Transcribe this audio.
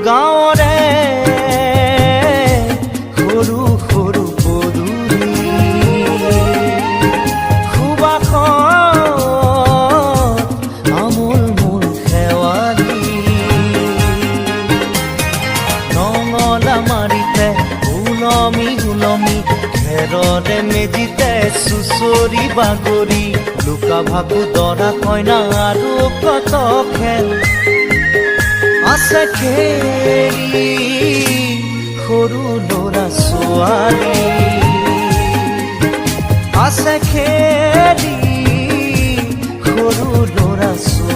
গাঁৱৰে সৰু সৰু পদূলি সুবাসত আমোল মোল শেৱালি নঙলা মাৰিতে ওলমি ওলমি খেৰৰে মেজিতে চুচৰি বাগৰি লুকা ভাকু দৰা কইনা আৰু কত খেল আছে খেলি সৰু ল'ৰা ছোৱালী আছে খেলি সৰু ল'ৰা ছোৱালী